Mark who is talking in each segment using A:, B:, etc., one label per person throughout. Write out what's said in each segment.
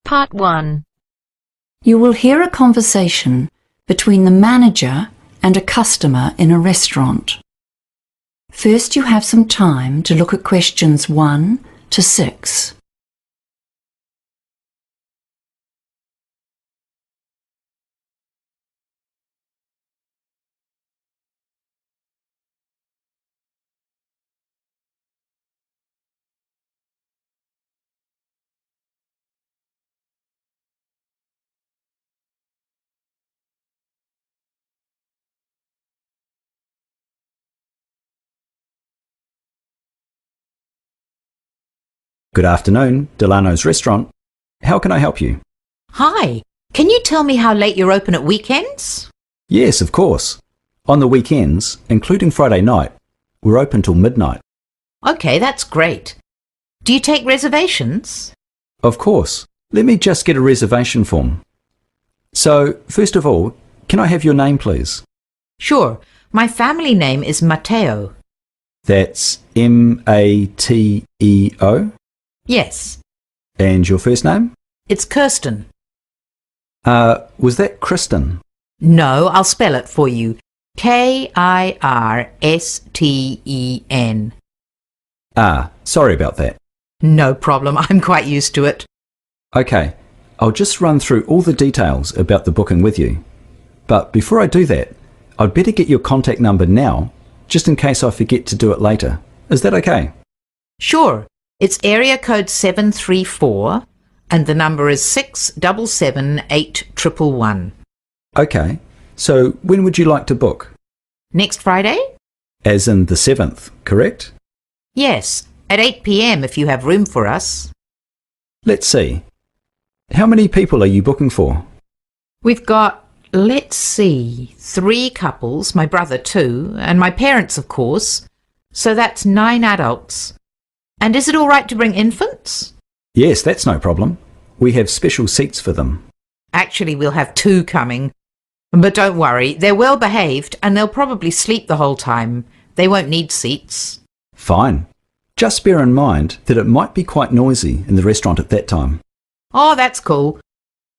A: Part 1.
B: You will hear a conversation between the manager and a customer in a restaurant. First, you have some time to look at questions 1 to 6.
C: Good afternoon, Delano's Restaurant. How can I help you?
D: Hi, can you tell me how late you're open at weekends?
C: Yes, of course. On the weekends, including Friday night, we're open till midnight.
D: Okay, that's great. Do you take reservations?
C: Of course. Let me just get a reservation form. So, first of all, can I have your name, please?
D: Sure, my family name is Mateo.
C: That's M-A-T-E-O?
D: Yes,
C: And your first name?
D: it's Kirsten.
C: Was that Kristen?
D: No, I'll spell it for you. Kirsten.
C: Sorry about that.
D: No problem, I'm quite used to it.
C: Okay, I'll just run through all the details about the booking with you. But before I do that, I'd better get your contact number now, just in case I forget to do it later. Is that okay?
D: Sure, it's area code 734 and the number is 6778111.
C: Okay, so when would you like to book?
D: Next Friday?
C: As in the 7th, correct?
D: Yes, at 8 p.m. if you have room for us.
C: Let's see. How many people are you booking for?
D: We've got, let's see, 3 couples, my brother 2, and my parents, of course. So that's 9 adults. And is it all right to bring infants?
C: Yes, that's no problem. We have special seats for them.
D: Actually, we'll have 2 coming. But don't worry, they're well behaved and they'll probably sleep the whole time. They won't need seats.
C: Fine. Just bear in mind that it might be quite noisy in the restaurant at that time.
D: Oh, that's cool.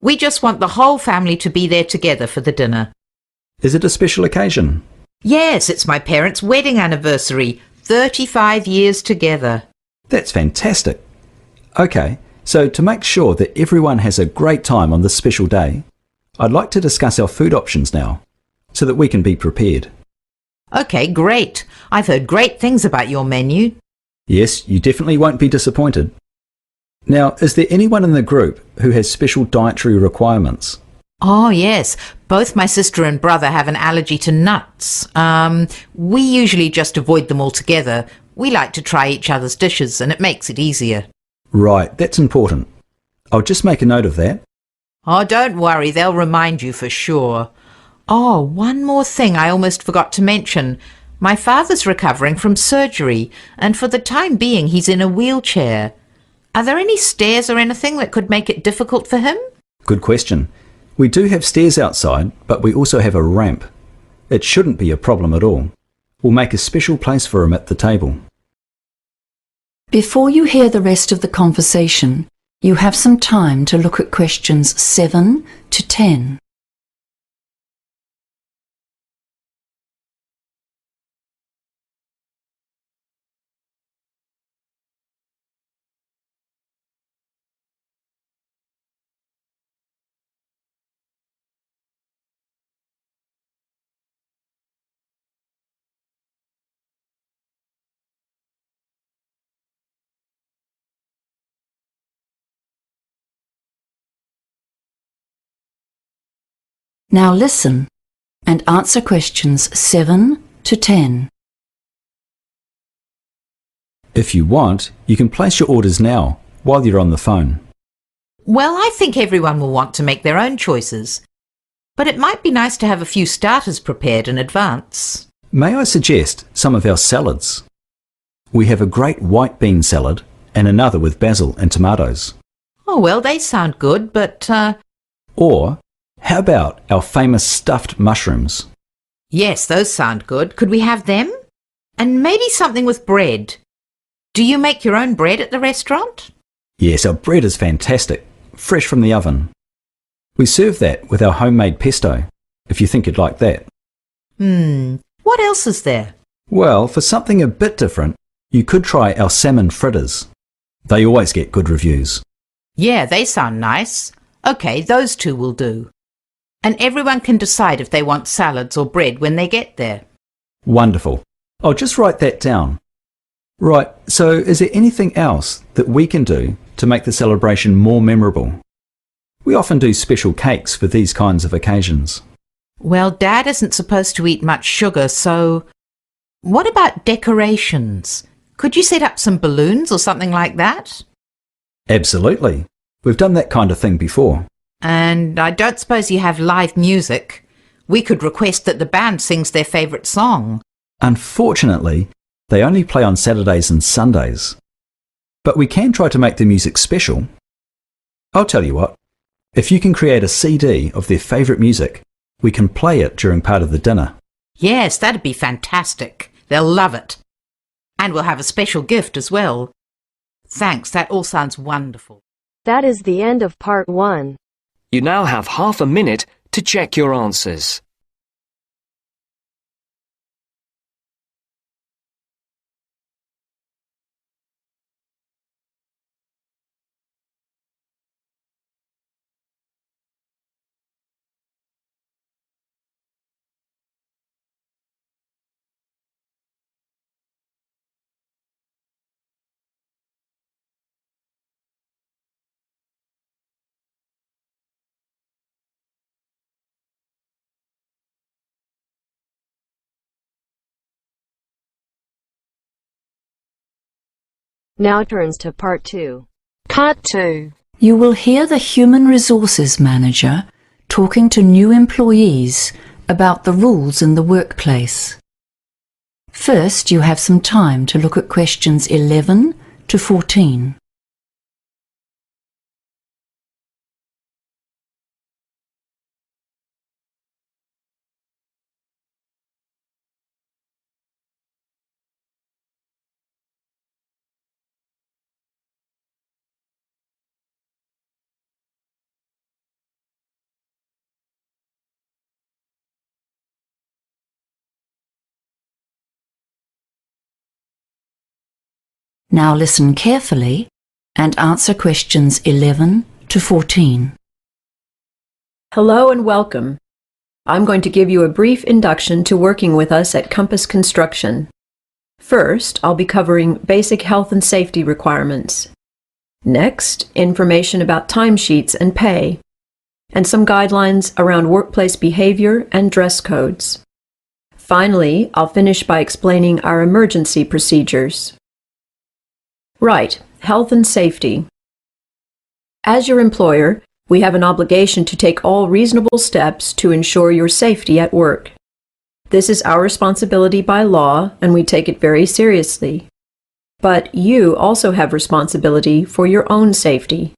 D: We just want the whole family to be there together for the dinner.
C: Is it a special occasion?
D: Yes, it's my parents' wedding anniversary. 35 years together.
C: That's fantastic. Okay, so to make sure that everyone has a great time on this special day, I'd like to discuss our food options now, so that we can be prepared.
D: Okay, great. I've heard great things about your menu.
C: Yes, you definitely won't be disappointed. Now, is there anyone in the group who has special dietary requirements?
D: Oh, yes. Both my sister and brother have an allergy to nuts. We usually just avoid them altogether. We like to try each other's dishes and it makes it easier.
C: Right, that's important. I'll just make a note of that.
D: Oh, don't worry. They'll remind you for sure. Oh, one more thing I almost forgot to mention. My father's recovering from surgery and for the time being he's in a wheelchair. Are there any stairs or anything that could make it difficult for him?
C: Good question. We do have stairs outside, but we also have a ramp. It shouldn't be a problem at all. We'll make a special place for him at the table.
B: Before you hear the rest of the conversation, you have some time to look at questions 7 to 10. Now listen and answer questions 7 to 10.
C: If you want, you can place your orders now, while you're on the phone.
D: Well, I think everyone will want to make their own choices. But it might be nice to have a few starters prepared in advance.
C: May I suggest some of our salads? We have a great white bean salad and another with basil and tomatoes.
D: Oh, well, they sound good, but,
C: Or, how about our famous stuffed mushrooms?
D: yes, those sound good. Could we have them? And maybe something with bread. Do you make your own bread at the restaurant?
C: Yes, our bread is fantastic. fresh from the oven. We serve that with our homemade pesto, if you think you'd like that.
D: What else is there?
C: Well, for something a bit different, you could try our salmon fritters. They always get good reviews.
D: Yeah, they sound nice. OK, those two will do. And everyone can decide if they want salads or bread when they get there.
C: Wonderful. I'll just write that down. Right, so is there anything else that we can do to make the celebration more memorable? We often do special cakes for these kinds of occasions.
D: Well, Dad isn't supposed to eat much sugar, so... What about decorations? Could you set up some balloons or something like that?
C: Absolutely. We've done that kind of thing before.
D: And I don't suppose you have live music. We could request that the band sings their favourite song.
C: Unfortunately, they only play on Saturdays and Sundays. But we can try to make the music special. I'll tell you what, if you can create a CD of their favourite music, we can play it during part of the dinner.
D: Yes, that'd be fantastic. They'll love it. And we'll have a special gift as well. Thanks, that all sounds wonderful.
A: That is the end of part 1.
E: You now have half a minute to check your answers.
A: Now turns to part 2.
F: Part 2.
B: You will hear the Human Resources Manager talking to new employees about the rules in the workplace. First, you have some time to look at questions 11 to 14. Now listen carefully and answer questions 11 to 14.
G: Hello and welcome. I'm going to give you a brief induction to working with us at Compass Construction. First, I'll be covering basic health and safety requirements. Next, information about timesheets and pay, and some guidelines around workplace behavior and dress codes. Finally, I'll finish by explaining our emergency procedures. Right, health and safety. As your employer, we have an obligation to take all reasonable steps to ensure your safety at work. This is our responsibility by law, and we take it very seriously. But you also have responsibility for your own safety.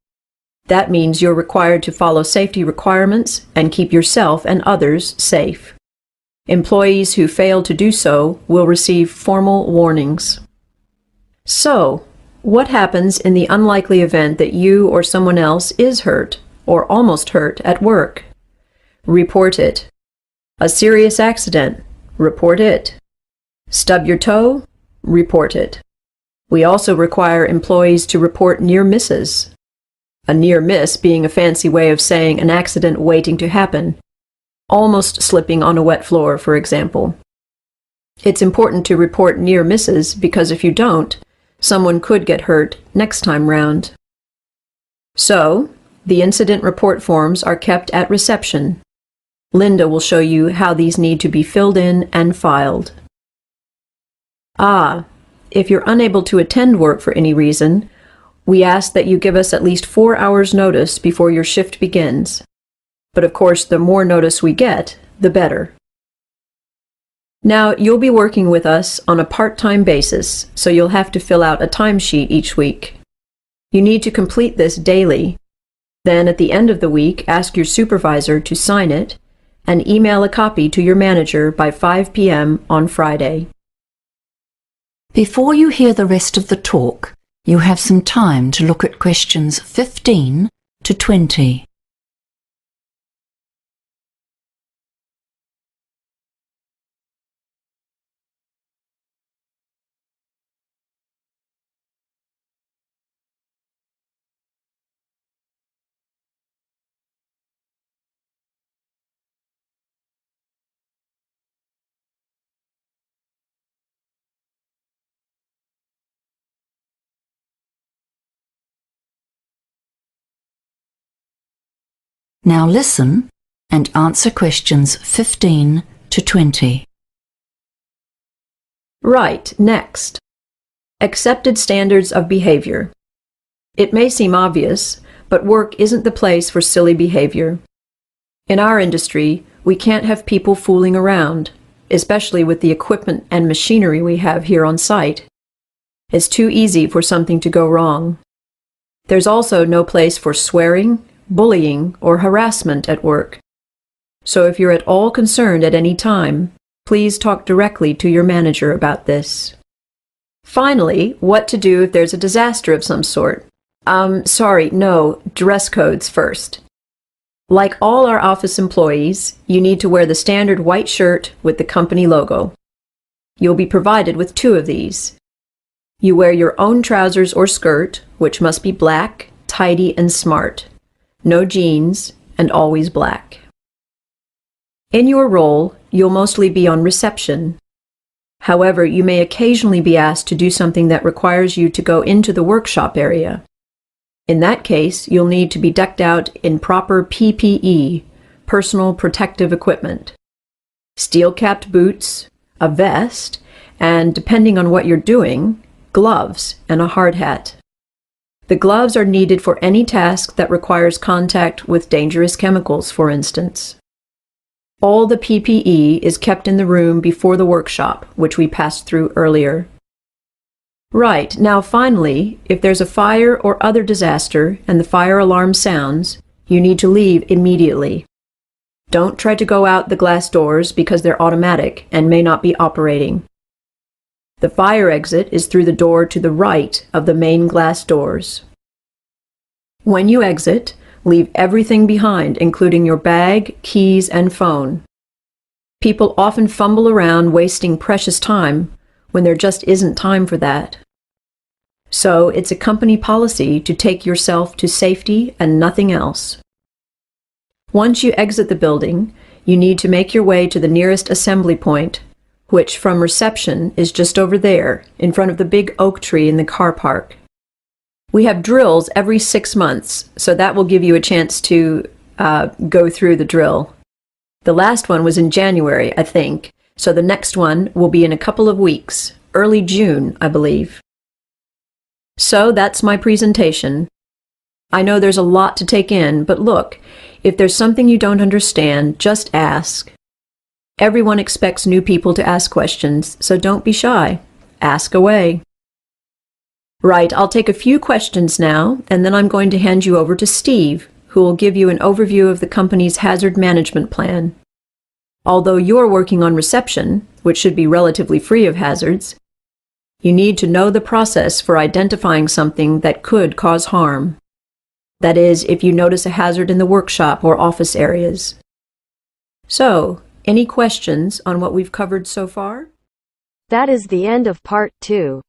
G: That means you're required to follow safety requirements and keep yourself and others safe. Employees who fail to do so will receive formal warnings. So, what happens in the unlikely event that you or someone else is hurt or almost hurt at work? Report it. A serious accident? Report it. Stub your toe? Report it. We also require employees to report near misses. A near miss being a fancy way of saying an accident waiting to happen. Almost slipping on a wet floor, for example. It's important to report near misses because if you don't, someone could get hurt next time round. So, the incident report forms are kept at reception. Linda will show you how these need to be filled in and filed. If you're unable to attend work for any reason, we ask that you give us at least 4 hours notice before your shift begins. But of course, the more notice we get, the better. Now, you'll be working with us on a part-time basis, so you'll have to fill out a timesheet each week. You need to complete this daily. Then, at the end of the week, ask your supervisor to sign it and email a copy to your manager by 5 p.m. on Friday.
B: Before you hear the rest of the talk, you have some time to look at questions 15 to 20. Now listen and answer questions 15 to 20.
G: Right, next. Accepted standards of behavior. It may seem obvious, but work isn't the place for silly behavior. In our industry, we can't have people fooling around, especially with the equipment and machinery we have here on site. It's too easy for something to go wrong. There's also no place for swearing, bullying, or harassment at work. So if you're at all concerned at any time, please talk directly to your manager about this. Finally, what to do if there's a disaster of some sort. Dress codes first. Like all our office employees, you need to wear the standard white shirt with the company logo. You'll be provided with 2 of these. You wear your own trousers or skirt, which must be black, tidy, and smart. No jeans, and always black. In your role, you'll mostly be on reception. However, you may occasionally be asked to do something that requires you to go into the workshop area. In that case, you'll need to be decked out in proper PPE, personal protective equipment, steel-capped boots, a vest, and, depending on what you're doing, gloves and a hard hat. The gloves are needed for any task that requires contact with dangerous chemicals, for instance. All the PPE is kept in the room before the workshop, which we passed through earlier. Right, now finally, if there's a fire or other disaster and the fire alarm sounds, you need to leave immediately. Don't try to go out the glass doors because they're automatic and may not be operating. The fire exit is through the door to the right of the main glass doors. When you exit, leave everything behind, including your bag, keys, and phone. People often fumble around wasting precious time when there just isn't time for that. So it's a company policy to take yourself to safety and nothing else. Once you exit the building, you need to make your way to the nearest assembly point, which from reception is just over there, in front of the big oak tree in the car park. We have drills every 6 months, so that will give you a chance to go through the drill. The last one was in January, I think, so the next one will be in a couple of weeks, early June, I believe. So that's my presentation. I know there's a lot to take in, but look, if there's something you don't understand, just ask. Everyone expects new people to ask questions, so don't be shy. Ask away. Right, I'll take a few questions now, and then I'm going to hand you over to Steve, who will give you an overview of the company's hazard management plan. Although you're working on reception, which should be relatively free of hazards, you need to know the process for identifying something that could cause harm. That is, if you notice a hazard in the workshop or office areas. So, any questions on what we've covered so far?
A: That is the end of part 2.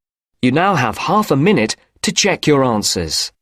E: You now have half a minute to check your answers.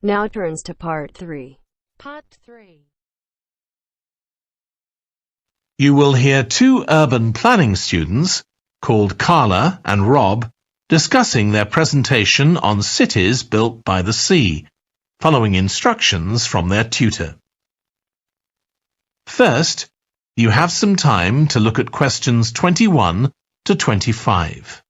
A: Now turns to part 3.
F: Part 3.
H: You will hear 2 urban planning students, called Carla and Rob, discussing their presentation on cities built by the sea. following instructions from their tutor. First, you have some time to look at questions 21 to 25.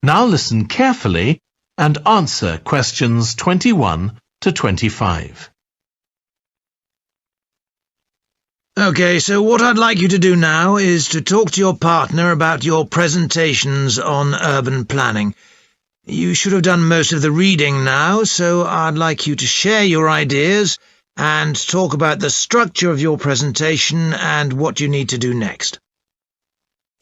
H: Now listen carefully and answer questions 21 to 25.
F: Okay, so what I'd like you to do now is to talk to your partner about your presentations on urban planning. You should have done most of the reading now, so I'd like you to share your ideas and talk about the structure of your presentation and what you need to do next.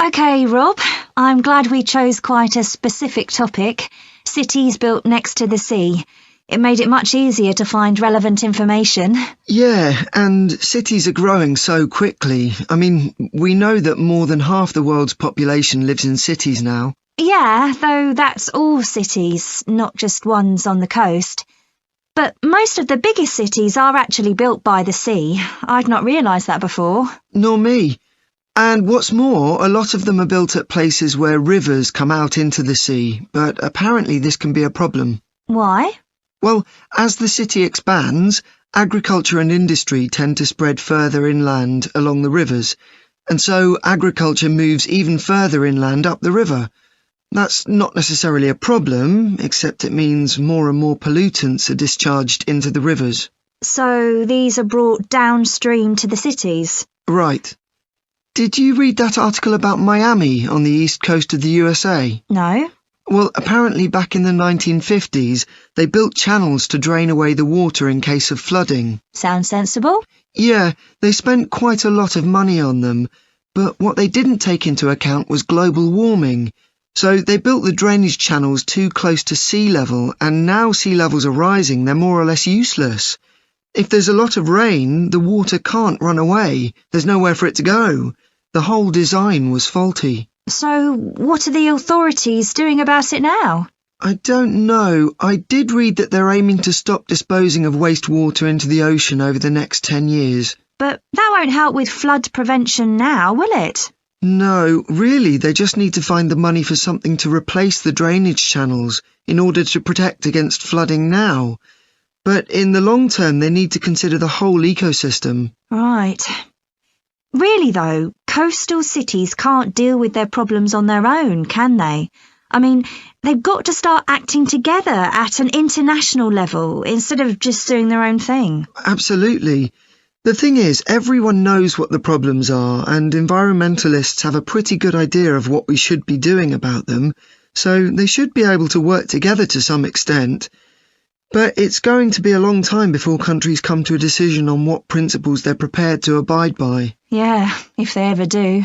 I: OK, Rob, I'm glad we chose quite a specific topic, cities built next to the sea. It made it much easier to find relevant information.
J: Yeah, and cities are growing so quickly. I mean, we know that more than half the world's population lives in cities now.
I: Yeah, though that's all cities, not just ones on the coast. But most of the biggest cities are actually built by the sea. I'd not realised that before.
J: Nor me. And what's more, a lot of them are built at places where rivers come out into the sea, but apparently this can be a problem.
I: Why?
J: Well, as the city expands, agriculture and industry tend to spread further inland along the rivers, and so agriculture moves even further inland up the river. That's not necessarily a problem, except it means more and more pollutants are discharged into the rivers.
I: So these are brought downstream to the cities?
J: Right. Did you read that article about Miami on the east coast of the USA?
I: No.
J: Well, apparently back in the 1950s, they built channels to drain away the water in case of flooding.
I: Sounds sensible.
J: Yeah, they spent quite a lot of money on them, but what they didn't take into account was global warming. So they built the drainage channels too close to sea level, and now sea levels are rising, they're more or less useless. If there's a lot of rain, the water can't run away. There's nowhere for it to go. The whole design was faulty.
I: So what are the authorities doing about it now?
J: I don't know. I did read that they're aiming to stop disposing of wastewater into the ocean over the next 10 years.
I: But that won't help with flood prevention now, will it?
J: No, really, they just need to find the money for something to replace the drainage channels in order to protect against flooding now. But in the long term, they need to consider the whole ecosystem.
I: Right. Really, though, coastal cities can't deal with their problems on their own, can they? I mean, they've got to start acting together at an international level instead of just doing their own thing.
J: Absolutely. The thing is, everyone knows what the problems are, and environmentalists have a pretty good idea of what we should be doing about them, so they should be able to work together to some extent. But it's going to be a long time before countries come to a decision on what principles they're prepared to abide by.
I: Yeah, if they ever do.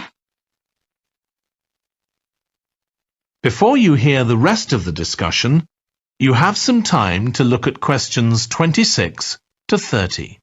H: Before you hear the rest of the discussion, you have some time to look at questions 26 to 30.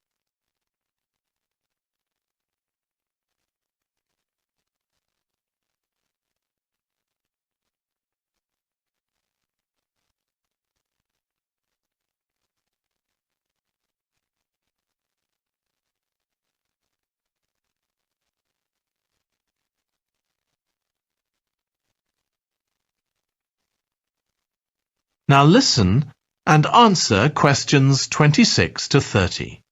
H: Now listen and answer questions 26 to 30.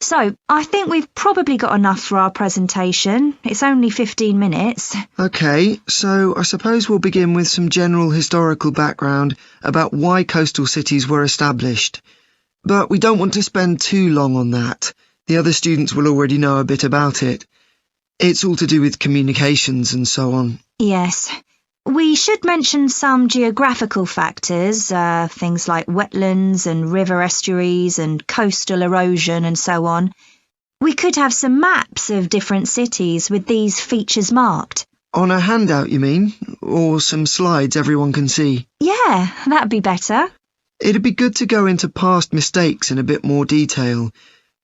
I: So, I think we've probably got enough for our presentation. It's only 15 minutes.
J: Okay, so I suppose we'll begin with some general historical background about why coastal cities were established. But we don't want to spend too long on that. The other students will already know a bit about it. It's all to do with communications and so on.
I: Yes. We should mention some geographical factors, things like wetlands and river estuaries and coastal erosion and so on. We could have some maps of different cities with these features marked.
J: On a handout, you mean? Or some slides everyone can see?
I: Yeah, that'd be better.
J: It'd be good to go into past mistakes in a bit more detail.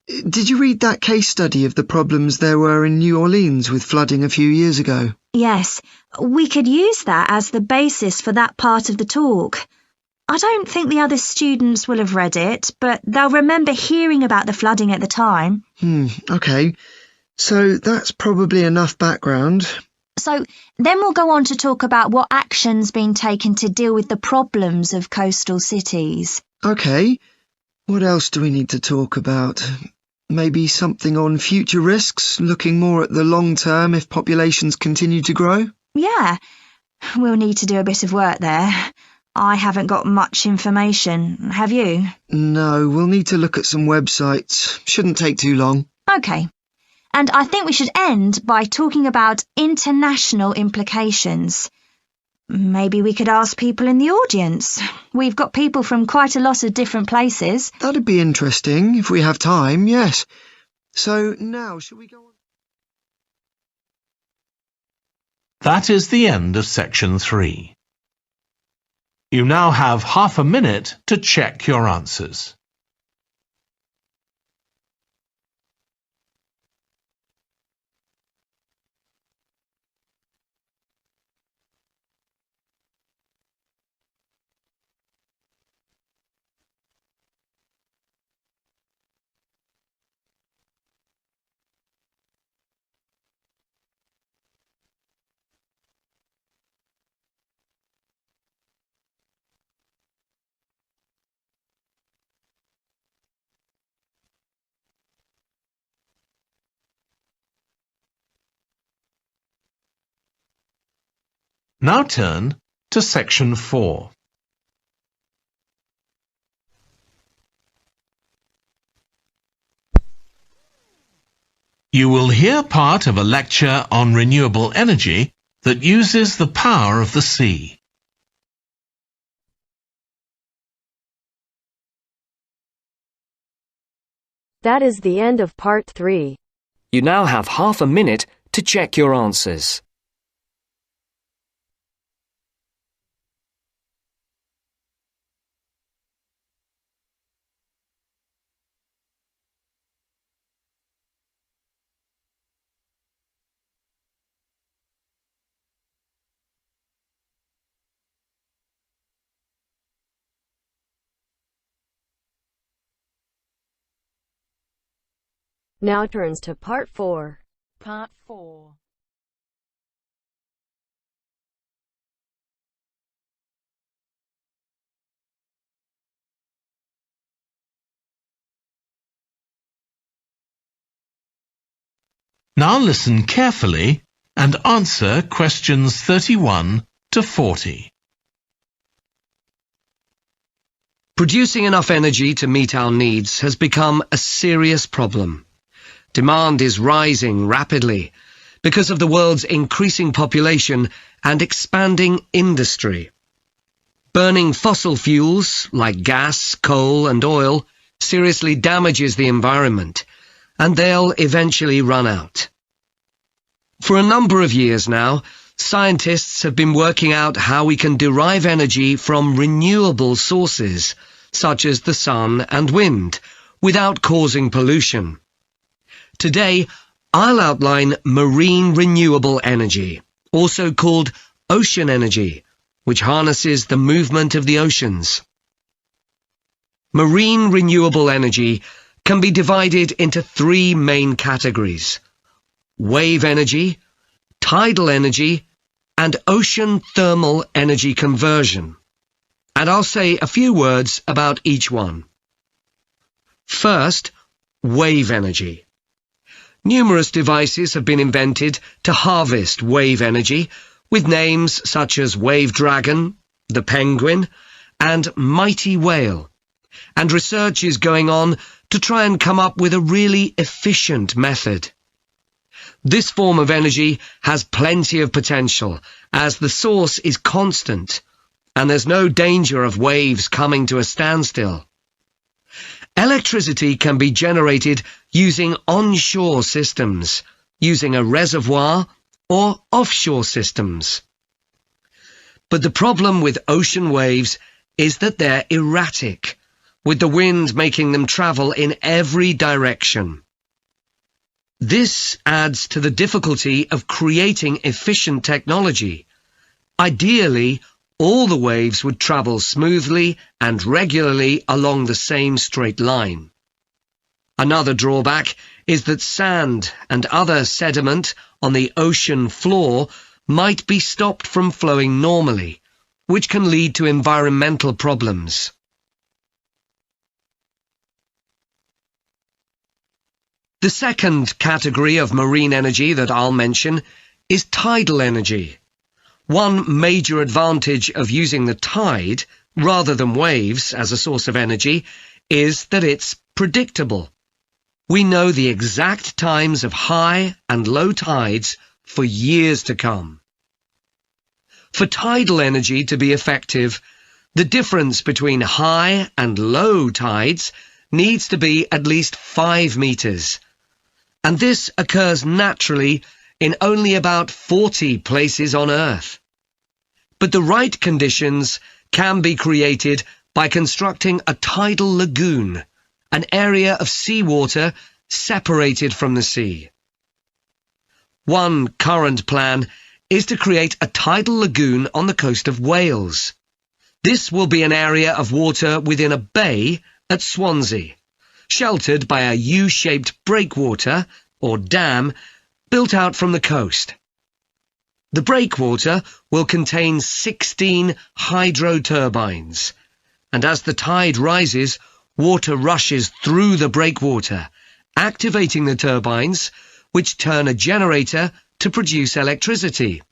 J: Did you read that case study of the problems there were in New Orleans with flooding a few years ago?
I: Yes, we could use that as the basis for that part of the talk. I don't think the other students will have read it, but they'll remember hearing about the flooding at the time.
J: Okay. So that's probably enough background.
I: So then we'll go on to talk about what action's been taken to deal with the problems of coastal cities.
J: Okay. What else do we need to talk about? Maybe something on future risks, looking more at the long term if populations continue to grow?
I: Yeah, we'll need to do a bit of work there. I haven't got much information, have you?
J: No, we'll need to look at some websites. Shouldn't take too long.
I: Okay. And I think we should end by talking about international implications. Maybe we could ask people in the audience. We've got people from quite a lot of different places.
J: That'd be interesting if we have time, yes. So now, shall we go on?
H: That is the end of section 3. You now have half a minute to check your answers. Now turn to section 4. You will hear part of a lecture on renewable energy that uses the power of the sea.
A: That is the end of part 3.
E: You now have half a minute to check your answers.
A: Now turns to part 4.
D: Part 4.
H: Now listen carefully and answer questions 31 to 40.
E: Producing enough energy to meet our needs has become a serious problem. Demand is rising rapidly because of the world's increasing population and expanding industry. Burning fossil fuels like gas, coal and oil seriously damages the environment, and they'll eventually run out. For a number of years now, scientists have been working out how we can derive energy from renewable sources, such as the sun and wind, without causing pollution. Today, I'll outline marine renewable energy, also called ocean energy, which harnesses the movement of the oceans. Marine renewable energy can be divided into 3 main categories: wave energy, tidal energy, and ocean thermal energy conversion. And I'll say a few words about each one. First, wave energy. Numerous devices have been invented to harvest wave energy, with names such as Wave Dragon, the Penguin, and Mighty Whale. And research is going on to try and come up with a really efficient method. This form of energy has plenty of potential, as the source is constant, and there's no danger of waves coming to a standstill. Electricity can be generated using onshore systems, using a reservoir or offshore systems. But the problem with ocean waves is that they're erratic, with the wind making them travel in every direction. This adds to the difficulty of creating efficient technology. Ideally, all the waves would travel smoothly and regularly along the same straight line. Another drawback is that sand and other sediment on the ocean floor might be stopped from flowing normally, which can lead to environmental problems. The second category of marine energy that I'll mention is tidal energy. One major advantage of using the tide rather than waves as a source of energy is that it's predictable. We know the exact times of high and low tides for years to come. For tidal energy to be effective, the difference between high and low tides needs to be at least 5 meters. And this occurs naturally in only about 40 places on Earth. But the right conditions can be created by constructing a tidal lagoon, an area of seawater separated from the sea. One current plan is to create a tidal lagoon on the coast of Wales. This will be an area of water within a bay at Swansea, sheltered by a U-shaped breakwater, or dam, built out from the coast. The breakwater will contain 16 hydro turbines, and as the tide rises, water rushes through the breakwater, activating the turbines, which turn a generator to produce electricity.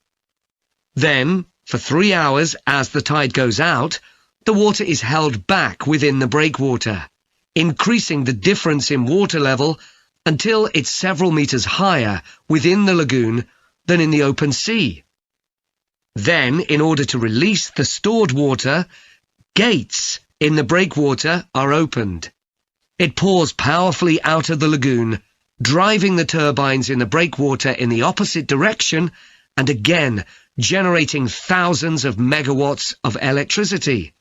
E: Then, for 3 hours as the tide goes out, the water is held back within the breakwater, increasing the difference in water level until it's several meters higher within the lagoon than in the open sea. Then, in order to release the stored water, gates in the breakwater are opened. It pours powerfully out of the lagoon, driving the turbines in the breakwater in the opposite direction and again generating thousands of megawatts of electricity.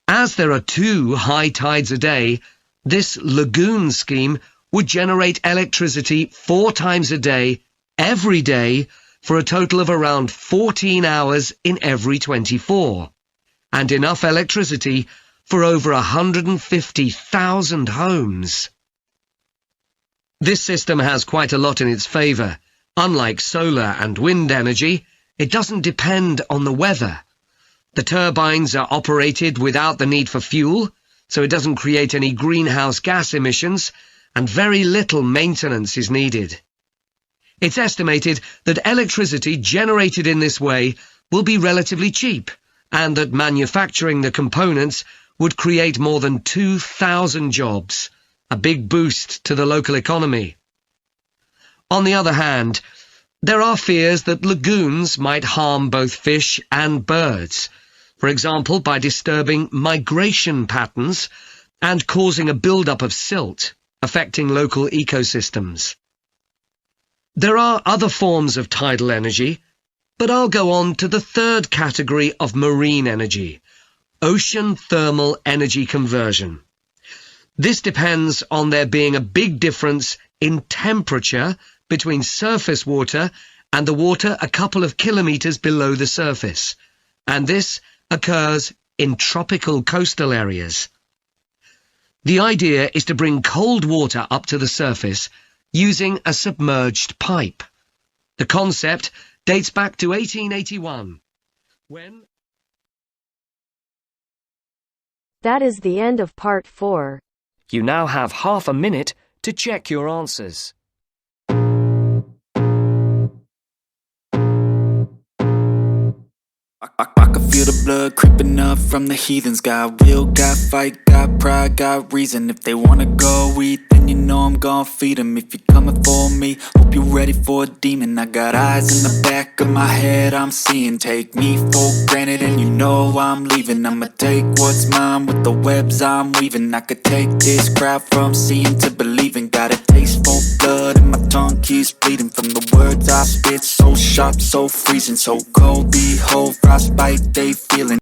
E: As there are 2 high tides a day, this lagoon scheme would generate electricity 4 times a day, every day, for a total of around 14 hours in every 24, and enough electricity for over 150,000 homes. This system has quite a lot in its favour. Unlike solar and wind energy, it doesn't depend on the weather. The turbines are operated without the need for fuel, so it doesn't create any greenhouse gas emissions, and very little maintenance is needed. It's estimated that electricity generated in this way will be relatively cheap, and that manufacturing the components would create more than 2,000 jobs, a big boost to the local economy. On the other hand, there are fears that lagoons might harm both fish and birds, for example by disturbing migration patterns and causing a build-up of silt, affecting local ecosystems. There are other forms of tidal energy, but I'll go on to the third category of marine energy, ocean thermal energy conversion. This depends on there being a big difference in temperature between surface water and the water a couple of kilometres below the surface, and this occurs in tropical coastal areas. The idea is to bring cold water up to the surface using a submerged pipe. The concept dates back to 1881, when...
A: That is the end of part 4.
K: You now have half a minute to check your answers.
L: I can feel the blood creeping up from the heathens. Got will, got fight, got pride, got reason. If they wanna go eat, then you know I'm gon' feed them. If you're coming for me, hope you're ready for a demon. I got eyes in the back of my head, I'm seeing. Take me for granted and you know I'm leaving. I'ma take what's mine with the webs I'm weaving. I could take this crowd from seeing to believing. Got a taste for blood in my tongue keeps bleeding from the words I spit. So sharp, so freezing, so cold. Behold, frostbite they feeling.